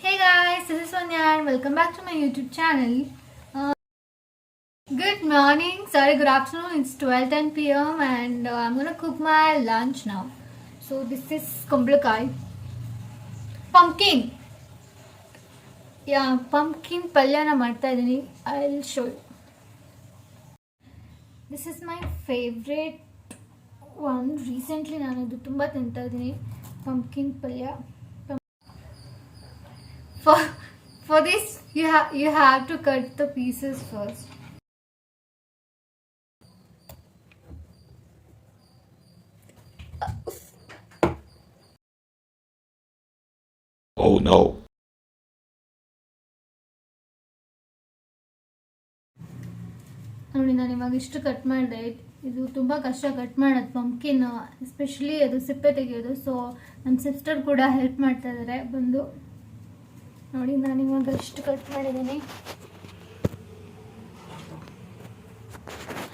Hey guys, this is Sonia and welcome back to my YouTube channel. Good morning, sorry, good afternoon. It's 12:10 p.m. and I'm gonna cook my lunch now. So this is kumblakkai, pumpkin. Yeah, pumpkin palyana ಮಾಡ್ತಾ ಇದೀನಿ. I'll show you. This is my favorite one. Recently ನಾನು ಇದು ತುಂಬಾ ತಿಂತಾ ಇದೀನಿ pumpkin palya. For this you have to cut the pieces first. Oh no. ನೋಡಿ ನಾನು ಇವಾಗ ಇಷ್ಟು ಕಟ್ ಮಾಡಿದೆ. ಇದು ತುಂಬ ಕಷ್ಟ ಕಟ್ ಮಾಡೋದು ಪಂಪ್ಕಿನ್, ಎಸ್ಪೆಷಲಿ ಅದು ಸಿಪ್ಪೆ ತೆಗೆಯೋದು. ಸೊ ನಮ್ಮ ಸಿಸ್ಟರ್ ಕೂಡ ಹೆಲ್ಪ್ ಮಾಡ್ತಾ ಇದ್ದಾರೆ ಬಂದು. ನೋಡಿ ನಾನು ಇವಾಗ ಇಷ್ಟು ಕಟ್ ಮಾಡಿದ್ದೀನಿ.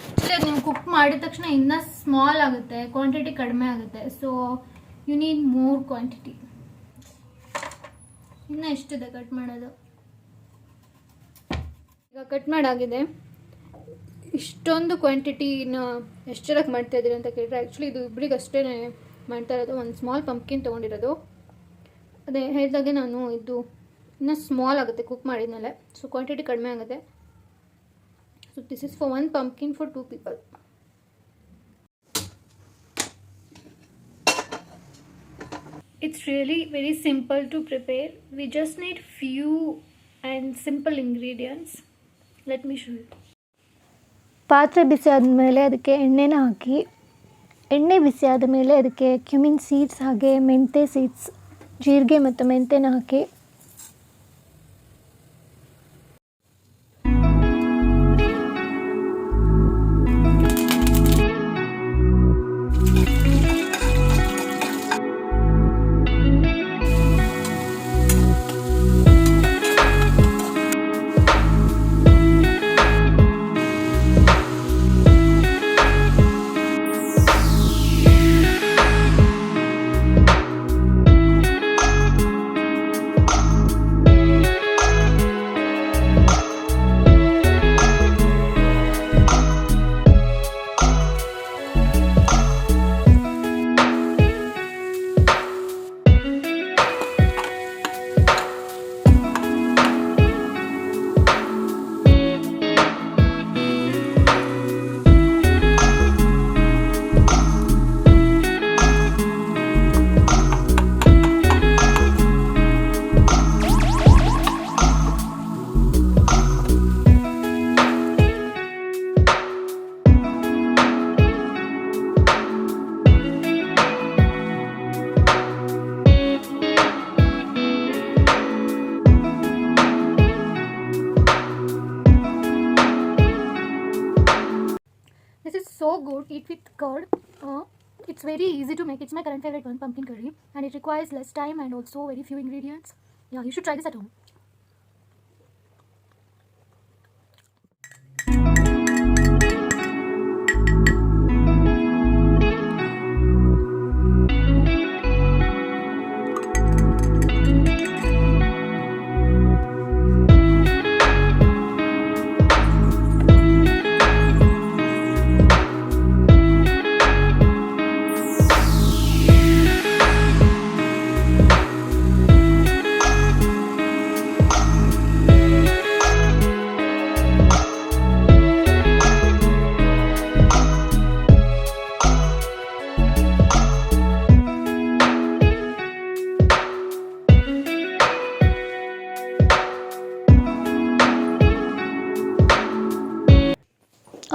ಆ್ಯಕ್ಚುಲಿ ನೀವು ಕುಕ್ ಮಾಡಿದ ತಕ್ಷಣ ಇನ್ನೂ ಸ್ಮಾಲ್ ಆಗುತ್ತೆ, ಕ್ವಾಂಟಿಟಿ ಕಡಿಮೆ ಆಗುತ್ತೆ. So you need more quantity. ಇನ್ನೂ ಎಷ್ಟಿದೆ ಕಟ್ ಮಾಡೋದು. ಈಗ ಕಟ್ ಮಾಡಾಗಿದೆ. ಇಷ್ಟೊಂದು ಕ್ವಾಂಟಿಟಿನ ಎಷ್ಟು ಜನಕ್ಕೆ ಮಾಡ್ತಾ ಇದ್ದೀರಿ ಅಂತ ಕೇಳಿದ್ರೆ, ಆ್ಯಕ್ಚುಲಿ ಇದು ಇಬ್ಬರಿಗೆ ಅಷ್ಟೇ ಮಾಡ್ತಾ ಇರೋದು. ಒಂದು ಸ್ಮಾಲ್ ಪಂಪ್ಕಿನ್ ತೊಗೊಂಡಿರೋದು. ಅದೇ ಹೇಳಿದಾಗೆ ನಾನು ಇದು ಇನ್ನೂ ಸ್ಮಾಲ್ ಆಗುತ್ತೆ ಕುಕ್ ಮಾಡಿದ್ಮೇಲೆ. ಸೊ ಕ್ವಾಂಟಿಟಿ ಕಡಿಮೆ ಆಗುತ್ತೆ. So this is for 1 pumpkin for 2 people. It's really very simple to prepare. We just need few and simple ingredients. Let me show you. ಪಾತ್ರೆ ಬಿಸಿ ಆದಮೇಲೆ ಅದಕ್ಕೆ ಎಣ್ಣೆನ ಹಾಕಿ, ಎಣ್ಣೆ ಬಿಸಿ ಆದ ಮೇಲೆ ಅದಕ್ಕೆ ಕ್ಯುಮಿನ್ ಸೀಡ್ಸ್ ಹಾಗೆ ಮೆಂತೆ ಸೀಡ್ಸ್, ಜೀರಿಗೆ ಮತ್ತು ಮೆಂತೆನ ಹಾಕಿ so good. Eat with curd. It's very easy to make. It's my current favorite one, pumpkin curry, and it requires less time and also very few ingredients. Yeah, you should try this at home.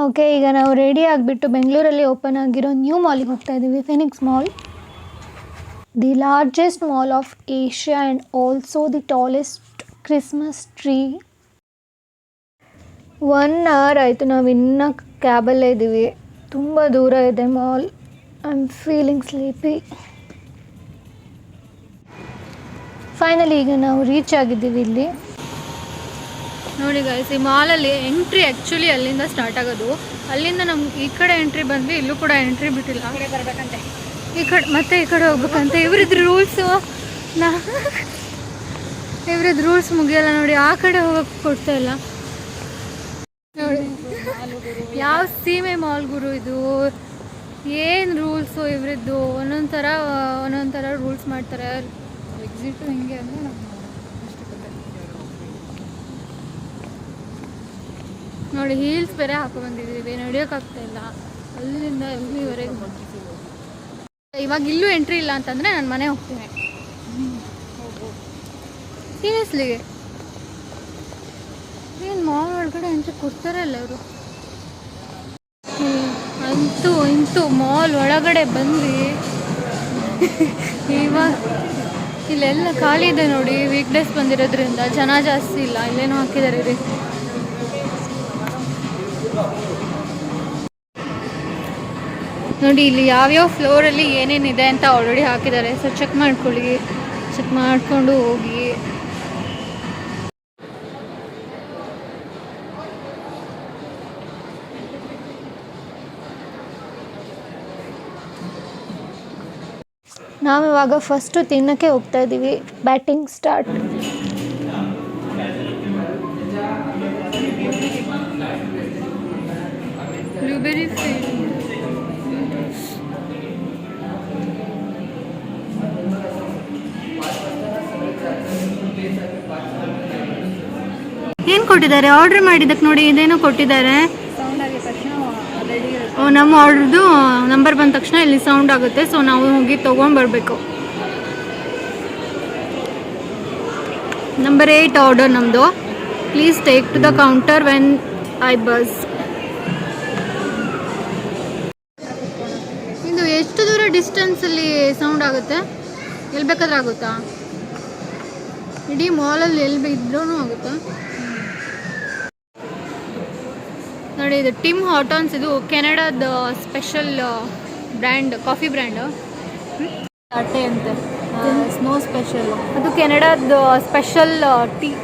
Okay, ಈಗ ನಾವು ready ಆಗಿಬಿಟ್ಟು ಬೆಂಗಳೂರಲ್ಲಿ open ಆಗಿರೋ new ಮಾಲಿಗೆ ಹೋಗ್ತಾ ಇದ್ದೀವಿ, Phoenix mall. The largest mall of Asia and also the tallest Christmas tree. 1 hour ಆಯಿತು, ನಾವು ಇನ್ನೂ ಕ್ಯಾಬಲ್ಲೇ ಇದ್ದೀವಿ. ತುಂಬ ದೂರ ಇದೆ mall. I am feeling sleepy. Finally ಈಗ ನಾವು ರೀಚ್ ಆಗಿದ್ದೀವಿ ಇಲ್ಲಿ. ನೋಡಿ ಗೈಸ್, ಈ ಮಾಲಲ್ಲಿ ಎಂಟ್ರಿ ಆ್ಯಕ್ಚುಲಿ ಅಲ್ಲಿಂದ ಸ್ಟಾರ್ಟ್ ಆಗೋದು. ಅಲ್ಲಿಂದ ನಮ್ಗೆ ಈ ಕಡೆ ಎಂಟ್ರಿ ಬಂದ್ವಿ, ಇಲ್ಲೂ ಕೂಡ ಎಂಟ್ರಿ ಬಿಟ್ಟಿಲ್ಲ. ಆ ಕಡೆ ಬರಬೇಕಂತೆ, ಈ ಕಡೆ ಮತ್ತೆ ಈ ಕಡೆ ಹೋಗ್ಬೇಕಂತೆ. ಇವರಿದ್ರ ರೂಲ್ಸು. ಇವ್ರದ್ದು ರೂಲ್ಸ್ ಮುಗಿಯಲ್ಲ ನೋಡಿ, ಆ ಕಡೆ ಹೋಗಕ್ಕೆ ಕೊಡ್ತಾ ಇಲ್ಲ ನೋಡಿ. ಯಾವ ಸೀಮೆ ಮಾಲ್ ಗುರು ಇದು, ಏನು ರೂಲ್ಸು ಇವ್ರದ್ದು, ಒಂದೊಂದು ಥರ ರೂಲ್ಸ್ ಮಾಡ್ತಾರೆ. ಎಕ್ಸಿಟ್ ಹಿಂಗೆ ಅಂದರೆ ನೋಡಿ, ಹೀಲ್ಸ್ ಬೇರೆ ಹಾಕೊಂಡ್ಬಂದಿದ್ದೀವಿ, ನಡೆಯೋಕ್ಕಾಗ್ತಾ ಇಲ್ಲ ಅಲ್ಲಿಂದ ಇಲ್ಲಿವರೆಗೆ. ಇವಾಗ ಇಲ್ಲೂ ಎಂಟ್ರಿ ಇಲ್ಲ ಅಂತಂದರೆ ನಾನು ಮನೆ ಹೋಗ್ತೀನಿ ಸೀರಿಯಸ್ಲಿ. ಏನು ಮಾಲ್ ಒಳಗಡೆ ಎಂಟ್ರಿ ಕೊಡ್ತಾರೆ ಅಲ್ಲ ಅವರು. ಇಂತೂ ಮಾಲ್ ಒಳಗಡೆ ಬಂದ್ವಿ. ಇವಾಗ ಇಲ್ಲೆಲ್ಲ ಖಾಲಿ ಇದೆ ನೋಡಿ, ವೀಕ್ ಡೇಸ್ ಬಂದಿರೋದ್ರಿಂದ ಜನ ಜಾಸ್ತಿ ಇಲ್ಲ. ಇಲ್ಲೇನೋ ಹಾಕಿದ್ದಾರೆ ರೀ. ನೋಡಿ ಇಲ್ಲಿ ಯಾವ್ಯಾವ ಫ್ಲೋರಲ್ಲಿ ಏನೇನಿದೆ ಅಂತ ಆಲ್ರೆಡಿ ಹಾಕಿದ್ದಾರೆ. ಸೊ ಚೆಕ್ ಮಾಡ್ಕೊಳ್ಳಿ, ಚೆಕ್ ಮಾಡಿಕೊಂಡು ಹೋಗಿ. ನಾವಿವಾಗ ಫಸ್ಟು ತಿನ್ನೋಕ್ಕೆ ಹೋಗ್ತಾ ಇದ್ದೀವಿ. Batting start. ಬ್ಲೂಬೆರಿ ಏನು ಕೊಟ್ಟಿದ್ದಾರೆ ಆರ್ಡರ್ ಮಾಡಿದ್ದಕ್ಕೆ ನೋಡಿ, ಇದೇನೋ ಕೊಟ್ಟಿದ್ದಾರೆ. ನಮ್ಮ ಆರ್ಡ್ರದ್ದು ನಂಬರ್ ಬಂದ ತಕ್ಷಣ ಇಲ್ಲಿ ಸೌಂಡ್ ಆಗುತ್ತೆ. ಸೊ ನಾವು ಹೋಗಿ ತೊಗೊಂಡು ಬರಬೇಕು. ನಂಬರ್ 8 ಆರ್ಡರ್ ನಮ್ಮದು. Please take to the counter when I bus. ಇದು ಎಷ್ಟು ದೂರ ಡಿಸ್ಟೆನ್ಸಲ್ಲಿ ಸೌಂಡ್ ಆಗುತ್ತೆ? ಎಲ್ಲಿ ಬೇಕಾದ್ರೆ ಆಗುತ್ತಾ? ಇಡೀ ಮಾಲಲ್ಲಿ ಎಲ್ಲಿ ಇದ್ರೂ ಆಗುತ್ತಾ ನೋಡಿ. ಇದು ಟಿಮ್ ಹಾರ್ಟನ್ಸ್, ಇದು ಕೆನಡಾದ special brand, coffee brand. Latte ಅಂತೆ, ಸ್ನೋ ಸ್ಪೆಷಲ್. ಅದು ಕೆನಡಾದ ಸ್ಪೆಷಲ್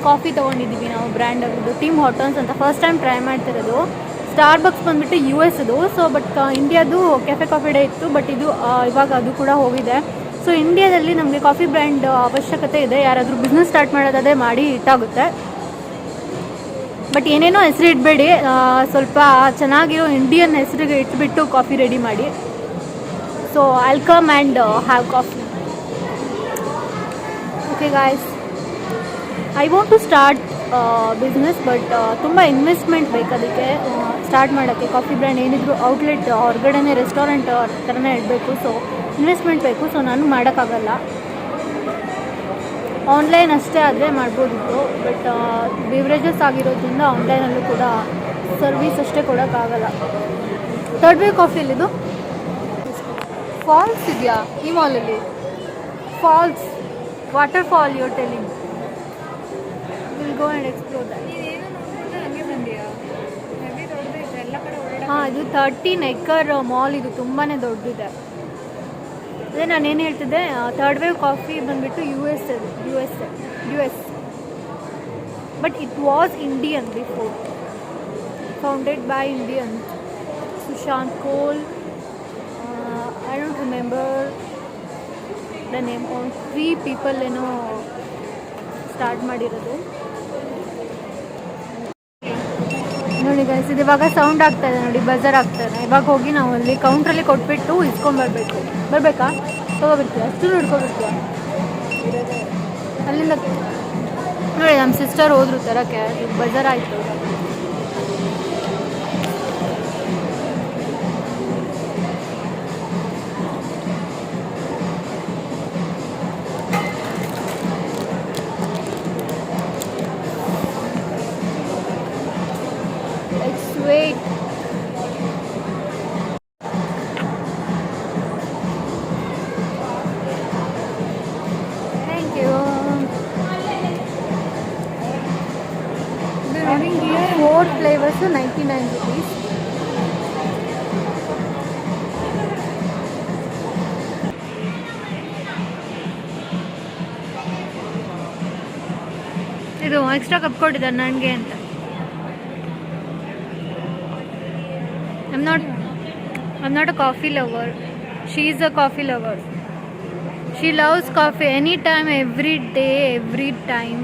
ಕಾಫಿ ತೊಗೊಂಡಿದ್ದೀವಿ ನಾವು, ಬ್ರ್ಯಾಂಡ್ ಆಗಿದ್ದು ಟಿಮ್ ಹಾರ್ಟನ್ಸ್ ಅಂತ. ಫಸ್ಟ್ ಟೈಮ್ ಟ್ರೈ ಮಾಡ್ತಿರೋದು. ಸ್ಟಾರ್ ಬಕ್ಸ್ ಬಂದುಬಿಟ್ಟು US ಅದು. ಸೊ ಬಟ್ ಇಂಡಿಯಾದು ಕೆಫೆ ಕಾಫಿ ಡೇ ಇತ್ತು, ಬಟ್ ಇದು ಇವಾಗ ಅದು ಕೂಡ ಹೋಗಿದೆ. ಸೊ ಇಂಡಿಯಾದಲ್ಲಿ ನಮಗೆ ಕಾಫಿ ಬ್ರ್ಯಾಂಡ್ ಅವಶ್ಯಕತೆ ಇದೆ. ಯಾರಾದರೂ ಬಿಸ್ನೆಸ್ ಸ್ಟಾರ್ಟ್ ಮಾಡೋದಾದರೆ ಮಾಡಿ ಇಟ್ಟಾಗುತ್ತೆ. ಬಟ್ ಏನೇನೋ ಹೆಸರು ಇಡಬೇಡಿ, ಸ್ವಲ್ಪ ಚೆನ್ನಾಗಿರೋ ಇಂಡಿಯನ್ ಹೆಸರಿಗೆ ಇಟ್ಬಿಟ್ಟು ಕಾಫಿ ರೆಡಿ ಮಾಡಿ. So I'll come and have coffee. Okay guys, I want to start business, but ತುಂಬ ಇನ್ವೆಸ್ಟ್ಮೆಂಟ್ ಬೇಕು ಅದಕ್ಕೆ ಸ್ಟಾರ್ಟ್ ಮಾಡೋಕ್ಕೆ. ಕಾಫಿ ಬ್ರ್ಯಾಂಡ್ ಏನಿದ್ರು ಔಟ್ಲೆಟ್ ಹೊರಗಡೆನೇ ರೆಸ್ಟೋರೆಂಟ್ ಥರನೇ ಇಡಬೇಕು. ಸೊ ಇನ್ವೆಸ್ಟ್ಮೆಂಟ್ ಬೇಕು. ಸೊ ನಾನು ಮಾಡೋಕ್ಕಾಗಲ್ಲ. ಆನ್ಲೈನ್ ಅಷ್ಟೇ ಆದರೆ ಮಾಡ್ಬೋದಿತ್ತು, ಬಟ್ ಬಿವ್ರೇಜಸ್ ಆಗಿರೋದ್ರಿಂದ ಆನ್ಲೈನಲ್ಲೂ ಕೂಡ ಸರ್ವಿಸ್ ಅಷ್ಟೇ ಕೊಡೋಕ್ಕಾಗಲ್ಲ. ಥರ್ಡ್ ವೇ ಕಾಫಿಯಲ್ಲಿದು ಫಾಲ್ಸ್ ಇದೆಯಾ ಈ ಮಾಲಲ್ಲಿ? Falls, water fall your telling. Will go and explore that. ಹಾಂ, ಇದು 13 ಎಕರ್ ಮಾಲ್. ಇದು ತುಂಬಾ ದೊಡ್ಡದಿದೆ. ಅದೇ ನಾನೇನು ಹೇಳ್ತಿದ್ದೆ, ಥರ್ಡ್ ವೇವ್ ಕಾಫಿ ಬಂದುಬಿಟ್ಟು US. But it was Indian before, founded by Indian. Sushant Goel, I don't remember the name. 3 people ಏನೋ ಸ್ಟಾರ್ಟ್ ಮಾಡಿರೋದು. ನೋಡಿ ಗೈಸ್, ಇದು ಇವಾಗ ಸೌಂಡ್ ಆಗ್ತಾಯಿದೆ ನೋಡಿ, ಬಜರ್ ಆಗ್ತಾಯಿದೆ. ಇವಾಗ ಹೋಗಿ ನಾವು ಅಲ್ಲಿ ಕೌಂಟ್ರಲ್ಲಿ ಕೊಟ್ಬಿಟ್ಟು ಇಸ್ಕೊಂಬರ್ಬೇಕು. ಬರಬೇಕಾ? ತೊಗೊಬಿಡ್ತೀವಿ, ಅಷ್ಟು ನೋಡ್ಕೊಬಿಡ್ತೀವಿ ಅಲ್ಲಿಂದ. ನೋಡಿ ನಮ್ಮ ಸಿಸ್ಟರ್ ಹೋದ್ರು ತರೋಕ್ಕೆ, ಈಗ ಬಜರ್ ಆಯಿತು. Wait. Thank you. They're having here 4 flavors, 99 rupees. ಇದು ಎಕ್ಸ್ಟ್ರಾ ಕಪ್ ಕೊಟ್ಟಿದ್ದಾರೆ ನನಗೆ ಅಂತ. I'm not a coffee lover. She is a coffee lover. She loves coffee anytime, every day, every time.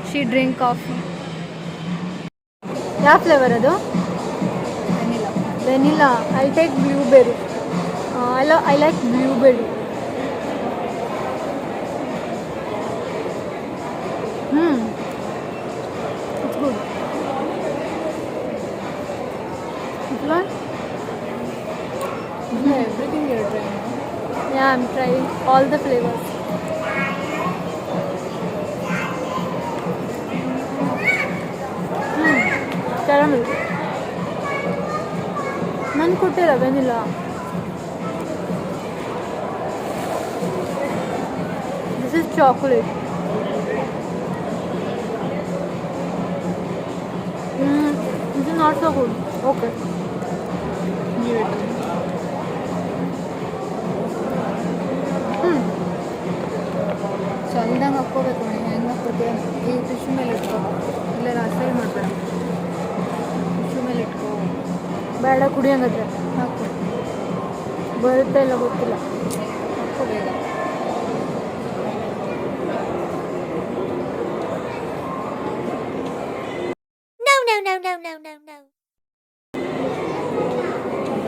She drink coffee. ಯಾವ flavour ಅದು? Vanilla. I take blueberry. I like blueberry. It's good. Which one? Everything you're trying. Yeah, I'm trying all the flavors. Caramel. ನಾನು ಕೊಟ್ಟಿಲ್ಲ vanilla. This is chocolate. This is not so good. Okay. Give it. ಚಲ್ದಂಗೆ ಹಾಕ್ಕೋಬೇಕು ನೀನು ಹೆಂಗೆ ಹಾಕ್ಕೋತೀಯ ಈ tissue ಮೇಲೆ ಇಟ್ಕೋ ಇಲ್ಲ ರಾಸಾಯಿ ಮಾಡಬೇಡ ಟಿಶ್ಯೂ ಮೇಲೆ ಇಟ್ಕೋ ಬೇಡ ಕುಡಿ ಹಂಗಾದ್ರೆ. ಹಾಕು ಬರುತ್ತೆ ಇಲ್ಲ ಗೊತ್ತಿಲ್ಲ. ಹಾಕೋ ಬೇಗ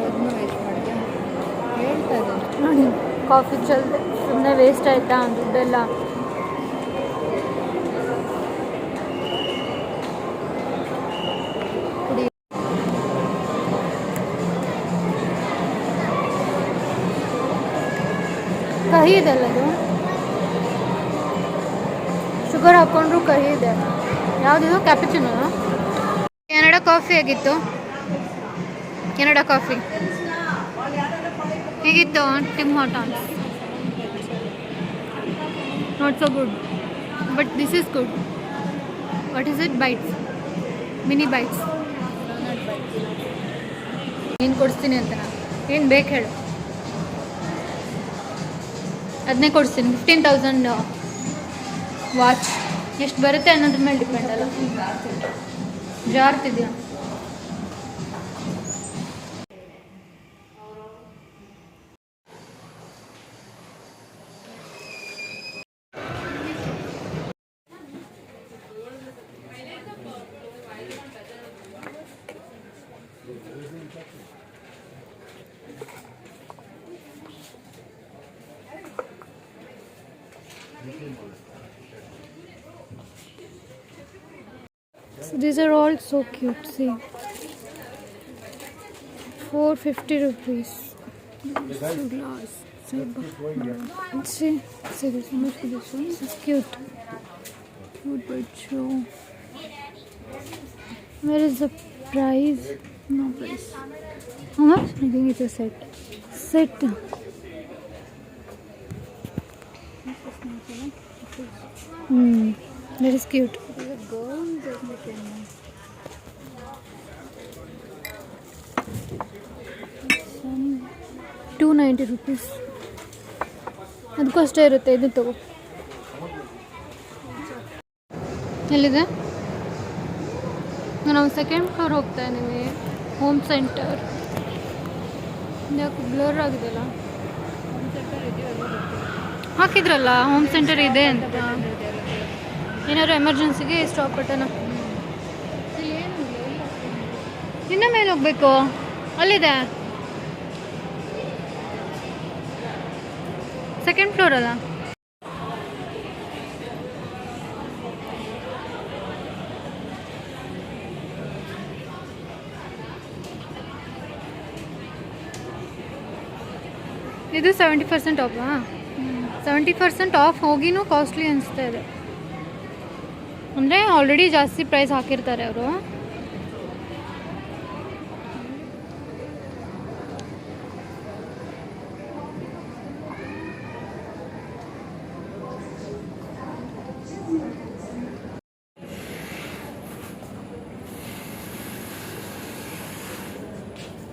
ಅದನ್ನು ವೇಸ್ಟ್ ಮಾಡಿದೆ ಹೇಳ್ತಾ ಇದ್ದೀನಿ ನೋಡಿ ಕಾಫಿ ಚಲ್ದೆ ಸುಮ್ಮನೆ ವೇಸ್ಟ್ ಆಯ್ತಾ ದುಡ್ಡೆಲ್ಲ. ಕುಡಿ ಕಹಿ ಇದೆಲ್ಲ ಅದು. ಶುಗರ್ ಹಾಕ್ಕೊಂಡ್ರು ಕಹಿ ಇದೆ. ಯಾವುದಿದು? ಕ್ಯಾಪುಚಿನೋ? ಕೆನಡಾ ಕಾಫಿ ಹೇಗಿತ್ತು? ಕೆನಡಾ ಕಾಫಿ ಹೇಗಿತ್ತು? Tim Hortons not so good but this is good. What is it? Bites, mini bites. ನೀನು ಕೊಡಿಸ್ತೀನಿ ಅಂತ ನಾನು ಏನು ಬೇಕು ಹೇಳು, ಅದನ್ನೇ ಕೊಡಿಸ್ತೀನಿ. 15,000 ವಾಚ್ ಎಷ್ಟು ಬರುತ್ತೆ ಅನ್ನೋದ್ರ ಮೇಲೆ ಡಿಪೆಂಡ್ ಅಲ್ಲ. ಜಾರ್ತಿದ್ಯಾ? So these are all so cute. See, 450 rupees. Glass. See this. How much for this one? This is cute. Cute but show. Where is the price? No price. How much? I think it's a set. Set. That is cute. 290 rupees. ಅದಕ್ಕೂ ಅಷ್ಟೇ ಇರುತ್ತೆ. ಇದು ತಗೋ. ಎಲ್ಲಿದೆ? ನಾವು second floor ಹೋಗ್ತಾ ಇದ್ದೀವಿ. Home centre. ಯಾಕೆ ಬ್ಲರ್ ಆಗಿದೆಯಲ್ಲ? ಹಾಕಿದ್ರಲ್ಲ ಹೋಮ್ ಸೆಂಟರ್ ಇದೆ ಅಂತ. ಏನಾದ್ರು ಎಮರ್ಜೆನ್ಸಿಗೆ ಸ್ಟಾಪ್ ಬಟನ್. ಇನ್ನ ಮೇಲೆ ಹೋಗ್ಬೇಕು. ಅಲ್ಲಿದೆ ಸೆಕೆಂಡ್ ಫ್ಲೋರ್ ಅಲ್ಲ. ಇದು 70% ಆಫಾ? 70% ಆಫ್ ಹೋಗಿನೂ ಕಾಸ್ಟ್ಲಿ ಅನಿಸ್ತಾ ಇದೆ. ಅಂದರೆ ಆಲ್ರೆಡಿ ಜಾಸ್ತಿ ಪ್ರೈಸ್ ಹಾಕಿರ್ತಾರೆ ಅವರು.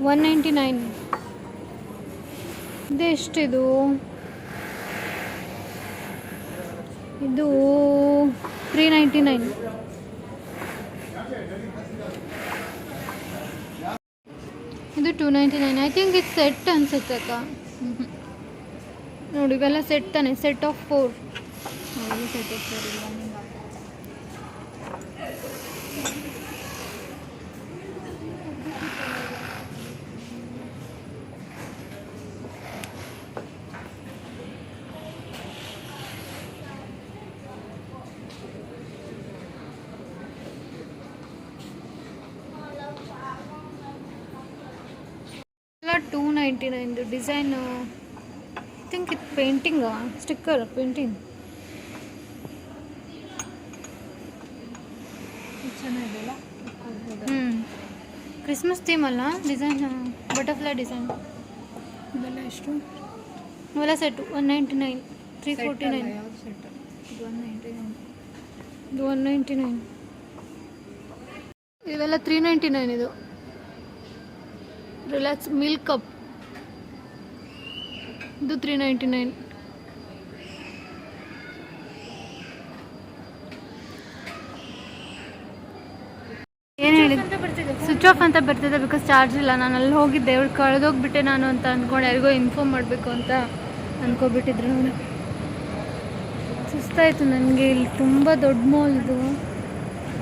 $199. ಇದೆಷ್ಟಿದು? ಇದು $399. ಇದು $299. ಐ ಥಿಂಕ್ ಇದು ಸೆಟ್ ಅನ್ಸುತ್ತೆ ಅಕ್ಕ. ನೋಡಿ ಇವೆಲ್ಲ ಸೆಟ್ ತಾನೆ, ಸೆಟ್ ಆಫ್ 4. ಸೆಟ್ ಸರಿ ಇಲ್ಲ. ಎಲ್ಲ 299 ಡಿಸೈನ್. ಥಿಂಕ್ ಇದು ಪೇಂಟಿಂಗಾ, ಸ್ಟಿಕ್ಕರ್ ಪೇಂಟಿಂಗ್. ಚೆನ್ನಾಗಿದೆಯಲ್ಲ. ಕ್ರಿಸ್ಮಸ್ ಥೀಮ್ ಅಲ್ಲ, ಡಿಸೈನ್ ಬಟರ್ಫ್ಲೈ ಡಿಸೈನ್. ಇದೆಲ್ಲ ಎಷ್ಟು? ಇವೆಲ್ಲ ಸೆಟ್ 199, 349. ಯಾವ್ದು ಸೆಟ್? ಇದು 199. ಇದು 199. ಇವೆಲ್ಲ 399. ಇದು ರಿಲ್ಯಾಕ್ಸ್ ಮಿಲ್ಕ್ ಕಪ್, ಇದು 399. ಏನು ಹೇಳಿದ್ದು? ಸ್ವಿಚ್ ಆಫ್ ಅಂತ ಬರ್ತಿದೆ, ಬಿಕಾಸ್ ಚಾರ್ಜ್ ಇಲ್ಲ. ನಾನು ಅಲ್ಲಿ ಹೋಗಿದ್ದೆ, ಅವಳು ಕಳೆದೋಗ್ಬಿಟ್ಟೆ ನಾನು ಅಂತ ಅಂದ್ಕೊಂಡು ಯಾರಿಗೋ ಇನ್ಫಾರ್ಮ್ ಮಾಡಬೇಕು ಅಂತ ಅಂದ್ಕೊಬಿಟ್ಟಿದ್ರು. ನೋಡಿ, ಸುಸ್ತಾಯಿತು ನನಗೆ. ಇಲ್ಲಿ ತುಂಬ ದೊಡ್ಡ ಮಾಲ್ ಇದು.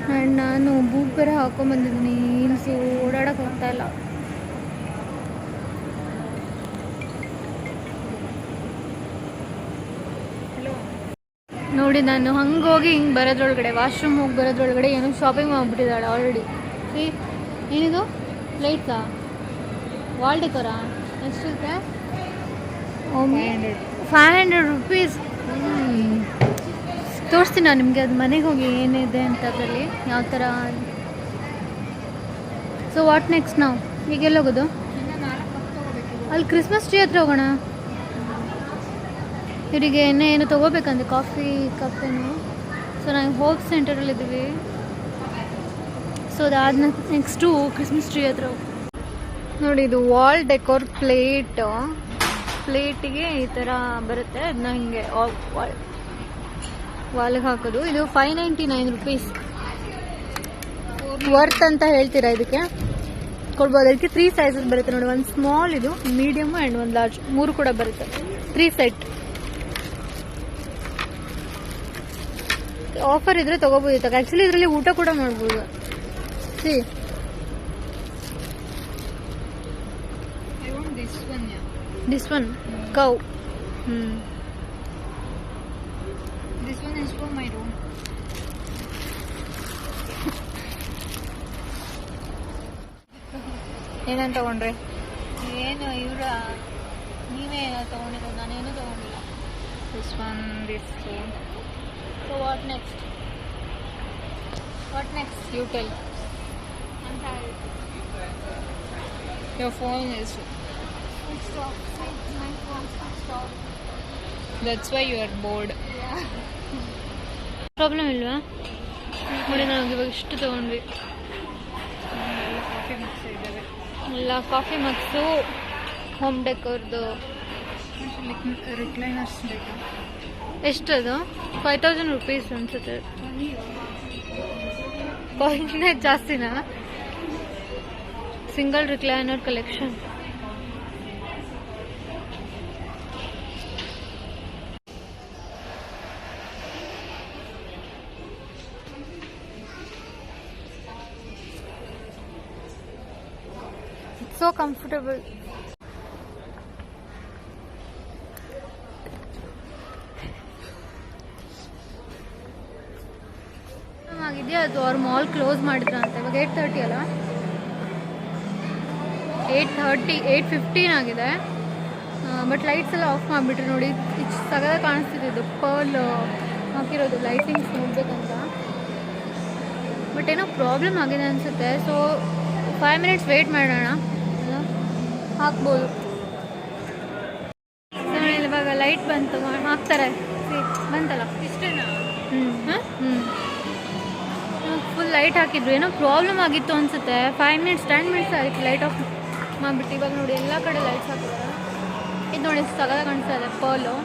ಆ್ಯಂಡ್ ನಾನು ಬೂಟ್ ಬೇರೆ ಹಾಕೊಂಬಂದಿದ್ದೀನಿ, ಹೀಲ್ಸು, ಓಡಾಡೋಕೆ ಆಗ್ತಾಯಿಲ್ಲ. ನೋಡಿ, ನಾನು ಹಂಗೆ ಹೋಗಿ ಹಿಂಗೆ ಬರೋದ್ರೊಳಗಡೆ, ವಾಶ್ರೂಮ್ ಹೋಗಿ ಬರೋದ್ರೊಳಗಡೆ ಏನೋ ಶಾಪಿಂಗ್ ಮಾಡಿಬಿಟ್ಟಿದ್ದಾಳೆ ಆಲ್ರೆಡಿ. ಏನಿದು? ಲೈಟ್ಸಾ? ವಾಲ್ ಡೆಕೋರಾ? ಎಷ್ಟಿರುತ್ತೆ? 500 ರುಪೀಸ್. ತೋರಿಸ್ತೀನಿ ನಾನು ನಿಮಗೆ, ಅದು ಮನೆಗೆ ಹೋಗಿ ಏನಿದೆ ಅಂತ ಅದರಲ್ಲಿ ಯಾವ ಥರ. ಸೊ ವಾಟ್ ನೆಕ್ಸ್ಟ್ ನಾವು ಈಗ ಎಲ್ಲಿ ಹೋಗೋದು? ಅಲ್ಲಿ ಕ್ರಿಸ್ಮಸ್ ಟ್ರೀ ಹತ್ರ ಹೋಗೋಣ. ಇವರಿಗೆ ಏನು ತೊಗೋಬೇಕಂದ್ರೆ ಕಾಫಿ ಕಪ್ಪೇನು. ಸೊ ನಾವು ಹೋಪ್ ಸೆಂಟರಲ್ಲಿದ್ದೀವಿ. ಸೊ ಅದಾದ ನೆಕ್ಸ್ಟು ಕ್ರಿಸ್ಮಸ್ ಟ್ರೀ ಹತ್ರ. ನೋಡಿ, ಇದು ವಾಲ್ ಡೆಕೋರ್ ಪ್ಲೇಟಿಗೆ ಈ ಥರ ಬರುತ್ತೆ. ಅದನ್ನ ಹಿಂಗೆ ವಾಲ್ಗೆ ಹಾಕೋದು. ಇದು 599 ರುಪೀಸ್ ವರ್ತ್ ಅಂತ ಹೇಳ್ತೀರಾ ಇದಕ್ಕೆ? ಕೊಡ್ಬೋದು. ಅದಕ್ಕೆ 3 ಸೈಜಸ್ ಬರುತ್ತೆ ನೋಡಿ. ಒಂದು ಸ್ಮಾಲ್, ಇದು ಮೀಡಿಯಮ್ ಆ್ಯಂಡ್ ಒಂದು ಲಾರ್ಜ್, 3 ಕೂಡ ಬರುತ್ತೆ. 3 ಸೆಟ್. ಆಫರ್ ಇದ್ರೆ ತೊಗೋಬೋದು. ಆ್ಯಕ್ಚುಲಿ ಇದರಲ್ಲಿ ಊಟ ಕೂಡ ಮಾಡ್ಬೋದು. See this one cow. This one is for my room. ಏನಂತ ತಗೊಂಡ್ರೆ? ಏನು ಇವರ ನೀವೇ ಏನೋ ತೊಗೊಂಡಿರೋದು, ನಾನೇನು ತೊಗೊಂಡಿಲ್ಲ. This one, this one. So what next? You tell. I'm tired. Your phone is. Switched off. My phone switched off. That's why you are bored. Problem ಇಲ್ವಾ? ನೋಡಿ, ನಾವು ಇವಾಗ ಇಷ್ಟು ತೊಗೊಂಡ್ವಿ. ಕಾಫಿ ಮಿಕ್ಸ್ ಇದ್ದಾವೆ. ಎಲ್ಲ ಕಾಫಿ ಮಗ್ಸು, ಹೋಮ್ ಡೆಕೋರ್ದು. ರಿಕ್ಲೈನರ್ಸ್ ಬೇಕಾ? ಎಷ್ಟದು? 5000 ರುಪೀಸ್ ಅನ್ಸುತ್ತೆ. ಕಾಯಿನ್ನೇ ಜಾಸ್ತಿನಾ? Single recliner collection. It's so comfortable. ಆಗಿದೆಯಾ ಅದು? ಅವ್ರು ಮಾಲ್ ಕ್ಲೋಸ್ ಮಾಡಿದ್ರಂತೆ. ಇವಾಗ 8:30 ಅಲ್ಲ, 8:15 ಆಗಿದೆ. ಬಟ್ ಲೈಟ್ಸ್ ಎಲ್ಲ ಆಫ್ ಮಾಡಿಬಿಟ್ರಿ. ನೋಡಿ, ಇಷ್ಟು ಸಗದ ಕಾಣಿಸ್ತಿದೆ. ಇದು ಪರ್ಲ್ ಹಾಕಿರೋದು, ಲೈಟಿಂಗ್ಸ್ ನೋಡ್ಬೇಕಂತ. ಬಟ್ ಏನೋ ಪ್ರಾಬ್ಲಮ್ ಆಗಿದೆ ಅನಿಸುತ್ತೆ. ಸೊ 5 ಮಿನಿಟ್ಸ್ ವೆಯ್ಟ್ ಮಾಡೋಣ, ಅಲ್ಲ ಹಾಕ್ಬೋದು. ಸೊ ಇವಾಗ ಲೈಟ್ ಬಂತು, ಹಾಕ್ತಾರೆ. ಬಂತಲ್ಲ, ಇಷ್ಟೇನಾ? ಫುಲ್ ಲೈಟ್ ಹಾಕಿದ್ರು. ಏನೋ ಪ್ರಾಬ್ಲಮ್ ಆಗಿತ್ತು ಅನಿಸುತ್ತೆ. 5 ಮಿನಿಟ್ಸ್ 10 ಮಿನಿಟ್ಸ್ ಆಯಿತು ಲೈಟ್ ಆಫ್ ಮಾಡಿಬಿಟ್ಟು. ಇವಾಗ ನೋಡಿ, ಎಲ್ಲ ಕಡೆ ಲೈಟ್ಸ್ ಹಾಕಿದ್ದಾರೆ. ಇದು ನೋಡಿ, ಸಗದ ಕಾಣಿಸ್ತಾ ಇದೆ ಪರ್ಲು.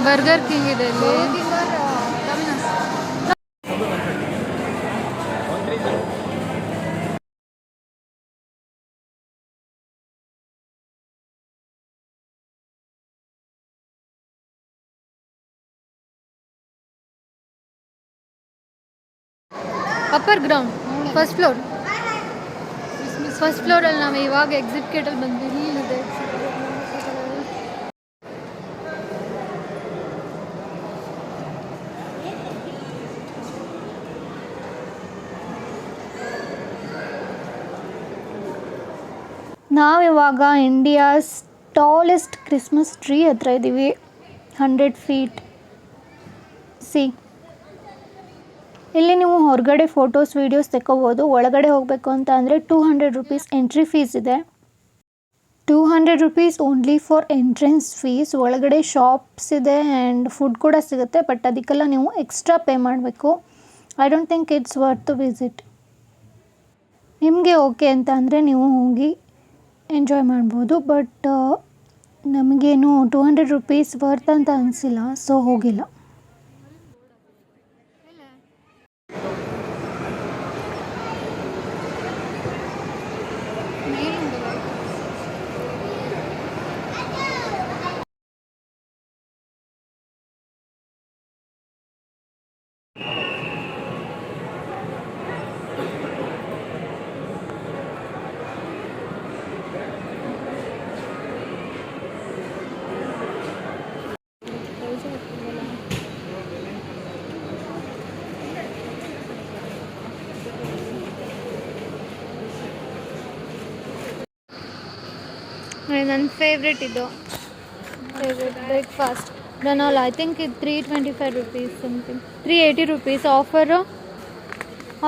ಬರ್ಗರ್ ಕಿಂಗ್ ಇದೆ ಇಲ್ಲಿ. ಅಪ್ಪರ್ ಗ್ರೌಂಡ್ ಫಸ್ಟ್ ಫ್ಲೋರಲ್ಲಿ ನಾವು ಇವಾಗ ಎಕ್ಸಿಟ್ ಗೇಟಲ್ಲಿ ಬಂದ್ವಿ. ಇಲ್ಲಿದೆ ನಾವಿವಾಗ ಇಂಡಿಯಾಸ್ ಟಾಲೆಸ್ಟ್ ಕ್ರಿಸ್ಮಸ್ ಟ್ರೀ ಹತ್ರ ಇದ್ದೀವಿ. 100 feet. ಸಿ, ಇಲ್ಲಿ ನೀವು ಹೊರಗಡೆ ಫೋಟೋಸ್ ವೀಡಿಯೋಸ್ ತೆಕ್ಕೋಬೋದು. ಒಳಗಡೆ ಹೋಗಬೇಕು ಅಂತ ಅಂದರೆ 200 rupees ಎಂಟ್ರಿ ಫೀಸ್ ಇದೆ. 200 rupees only for entrance fees. ಒಳಗಡೆ ಶಾಪ್ಸ್ ಇದೆ ಆ್ಯಂಡ್ ಫುಡ್ ಕೂಡ ಸಿಗುತ್ತೆ, ಬಟ್ ಅದಕ್ಕೆಲ್ಲ ನೀವು ಎಕ್ಸ್ಟ್ರಾ ಪೇ ಮಾಡಬೇಕು. I don't think it's worth to visit. ನಿಮಗೆ ಓಕೆ ಅಂತ ಅಂದರೆ ನೀವು ಹೋಗಿ ಎಂಜಾಯ್ ಮಾಡ್ಬೋದು, ಬಟ್ ನಮಗೇನು 200 rupees ವರ್ತ್ ಅಂತ ಅನಿಸಿಲ್ಲ, ಸೊ ಹೋಗಿಲ್ಲ. ನನ್ನ ಫೇವ್ರೆಟ್ ಇದು ಬ್ರೇಕ್ಫಾಸ್ಟ್ ಡನಾಲ್. ಐ ಥಿಂಕ್ ಇದು 325 rupees ಸಮಥಿಂಗ್, 380 rupees.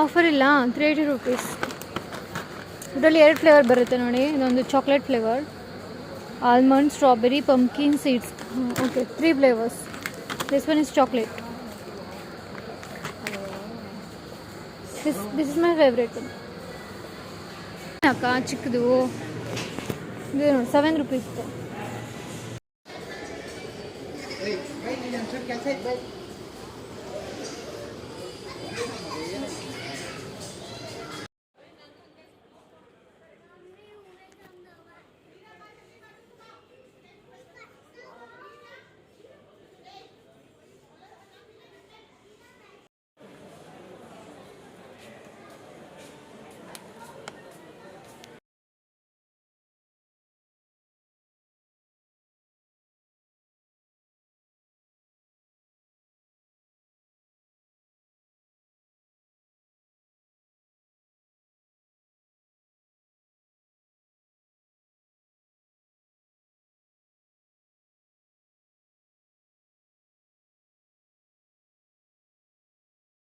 ಆಫರ್ ಇಲ್ಲ, 380 rupees. ಇದರಲ್ಲಿ 2 ಫ್ಲೇವರ್ ಬರುತ್ತೆ ನೋಡಿ. ಇದೊಂದು chocolate flavour, almond, strawberry, pumpkin seeds. Okay, 3 flavors. This one is chocolate. This is my favourite. ಅಕ್ಕ ಚಿಕ್ಕದು ಇದು ನೋಡಿ, 7 rupees ಇದೆ.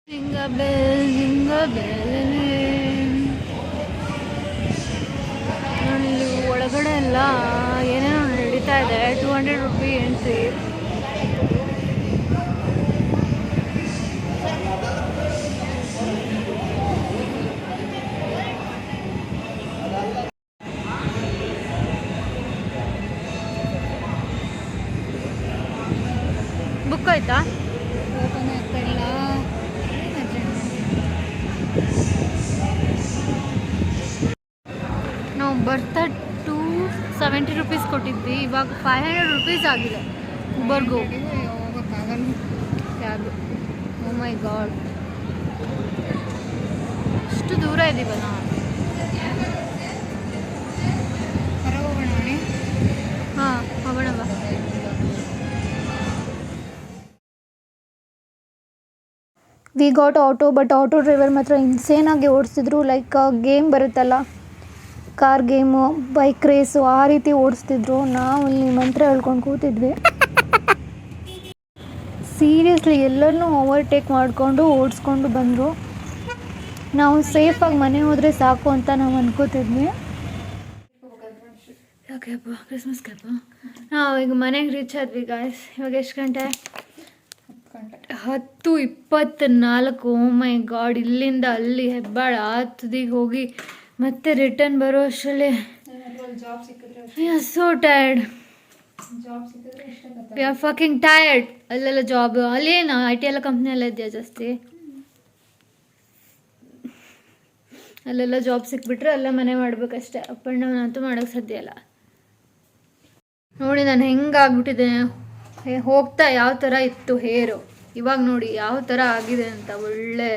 Jingle bell, jingle bell. ನೋಡಿ, ಇಲ್ಲಿ ಒಳಗಡೆ ಎಲ್ಲ ಏನೇನೋ ನಡೀತಾ ಇದೆ. 200 rupees ಎಂಟ್ರಿ. ಬುಕ್ ಆಯ್ತಾ? ನಾವು ಬರ್ತಾ 270 rupees ಕೊಟ್ಟಿದ್ವಿ, ಇವಾಗ 500 rupees ಆಗಿದೆ ಉಬರ್ಗೂ. ಕ್ಯಾಬ್. ಓ ಮೈ ಗಾಡ್, ಅಷ್ಟು ದೂರ ಇದ್ದೀವಲ್ಲ. ಹಾಂ, ಹೋಗೋಣ ಬಾ. We got auto, but auto driver ಮಾತ್ರ ಇನ್ಸೇನಾಗಿ ಓಡಿಸಿದ್ರು. ಲೈಕ್ ಗೇಮ್ ಬರುತ್ತಲ್ಲ, ಕಾರ್ ಗೇಮು, ಬೈಕ್ ರೇಸು, ಆ ರೀತಿ ಓಡಿಸ್ತಿದ್ರು. ನಾವು ಇಲ್ಲಿ ಮಂತ್ರ ಹೇಳ್ಕೊಂಡು ಕೂತಿದ್ವಿ. ಸೀರಿಯಸ್ಲಿ ಎಲ್ಲರನ್ನೂ ಓವರ್ಟೇಕ್ ಮಾಡಿಕೊಂಡು ಓಡಿಸ್ಕೊಂಡು ಬಂದರು. ನಾವು ಸೇಫಾಗಿ ಮನೆ ಹೋದರೆ ಸಾಕು ಅಂತ ನಾವು ಅನ್ಕೋತಿದ್ವಿ. ಯಾಕೆಪ್ಪ ಕ್ರಿಸ್ಮಸ್ ಕ್ಯಾಪ. ನಾವು ಈಗ ಮನೆಗೆ ರೀಚ್ ಆದ್ವಿ ಗಾಯ್ಸ್. ಇವಾಗ ಎಷ್ಟು ಗಂಟೆ? 10:24. ಓ ಮೈ ಗಾಡ್, ಇಲ್ಲಿಂದ ಅಲ್ಲಿ ಹೆಬ್ಬಾಳ ತುದಿಗೆ ಹೋಗಿ ಮತ್ತೆ ರಿಟರ್ನ್ ಬರೋ ಅಷ್ಟರಲ್ಲಿ so tired. We are fucking tired. ಅಲ್ಲೆಲ್ಲ ಜಾಬ್ ಅಲ್ಲೇನು IT ಎಲ್ಲ ಕಂಪ್ನಿ ಎಲ್ಲ ಇದೆಯಾ ಜಾಸ್ತಿ? ಅಲ್ಲೆಲ್ಲ ಜಾಬ್ ಸಿಕ್ಬಿಟ್ರೆ ಅಲ್ಲ ಮನೆ ಮಾಡ್ಬೇಕಷ್ಟೆ. ಅಪ್ ಆ್ಯಂಡ್ ಡೌನ್ ಅಂತೂ ಮಾಡೋಕ್ಕೆ ಸಾಧ್ಯ ಇಲ್ಲ. ನೋಡಿ ನಾನು ಹೆಂಗಾಗ್ಬಿಟ್ಟಿದ್ದೇನೆ, ಹೋಗ್ತಾ ಯಾವ ಥರ ಇತ್ತು ಹೇರು, ಇವಾಗ ನೋಡಿ ಯಾವ ಥರ ಆಗಿದೆ ಅಂತ. ಒಳ್ಳೆ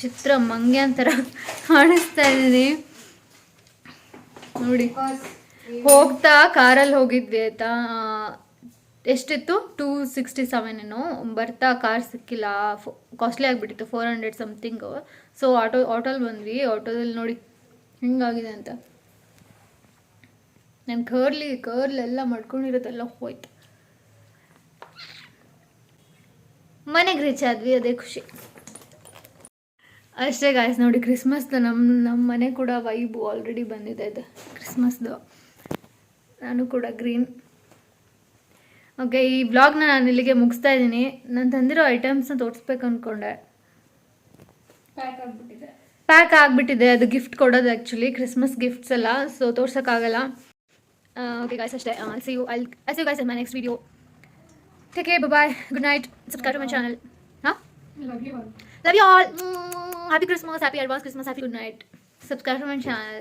ಚಿತ್ರ ಮಂಗ್ಯಾನ್ ಥರ ಕಾಣಿಸ್ತಾ ಇದ್ದೀನಿ ನೋಡಿ. ಹೋಗ್ತಾ ಕಾರಲ್ಲಿ ಹೋಗಿದ್ವಿ ಆಯಿತಾ, ಎಷ್ಟಿತ್ತು 267 ಏನೋ. ಬರ್ತಾ ಕಾರ್ ಸಿಕ್ಕಿಲ್ಲ, ಕಾಸ್ಟ್ಲಿ ಆಗಿಬಿಟ್ಟಿತ್ತು, 400 ಸಮಥಿಂಗು. ಸೊ ಆಟೋಲ್ಲಿ ಬಂದ್ವಿ. ಆಟೋದಲ್ಲಿ ನೋಡಿ ಹಿಂಗಾಗಿದೆ ಅಂತ. ನಾನು ಕರ್ಲೆಲ್ಲ ಮಾಡ್ಕೊಂಡಿರೋದೆಲ್ಲ ಹೋಯ್ತು. ಮನೆಗೆ ರೀಚ್ ಆದ್ವಿ, ಅದೇ ಖುಷಿ ಅಷ್ಟೇ ಗಾಯ್ಸ್. ನೋಡಿ ಕ್ರಿಸ್ಮಸ್ದು ನಮ್ಮ ಮನೆ ಕೂಡ ವೈಬು ಆಲ್ರೆಡಿ ಬಂದಿದೆ. ಇದು ಕ್ರಿಸ್ಮಸ್ದು. ನಾನು ಕೂಡ ಗ್ರೀನ್. ಓಕೆ, ಈ ವ್ಲಾಗ್ನ ನಾನು ಇಲ್ಲಿಗೆ ಮುಗಿಸ್ತಾ ಇದ್ದೀನಿ. ನಾನು ತಂದಿರೋ ಐಟಮ್ಸ್ನ ತೋರಿಸ್ಬೇಕು ಅಂದ್ಕೊಂಡೆ, ಪ್ಯಾಕ್ ಆಗಿಬಿಟ್ಟಿದೆ. ಅದು ಗಿಫ್ಟ್ ಕೊಡೋದು ಆ್ಯಕ್ಚುಲಿ, ಕ್ರಿಸ್ಮಸ್ ಗಿಫ್ಟ್ಸ್ ಎಲ್ಲ. ಸೊ ತೋರ್ಸೋಕ್ಕಾಗಲ್ಲ. ಓಕೆ ಗಾಯ್ಸ್, ಅಷ್ಟೇ. See you guys in my next video. Take care, bye, good night, subscribe to my channel. Love you all. Happy Christmas, happy advance Christmas, happy good night. Subscribe to my channel.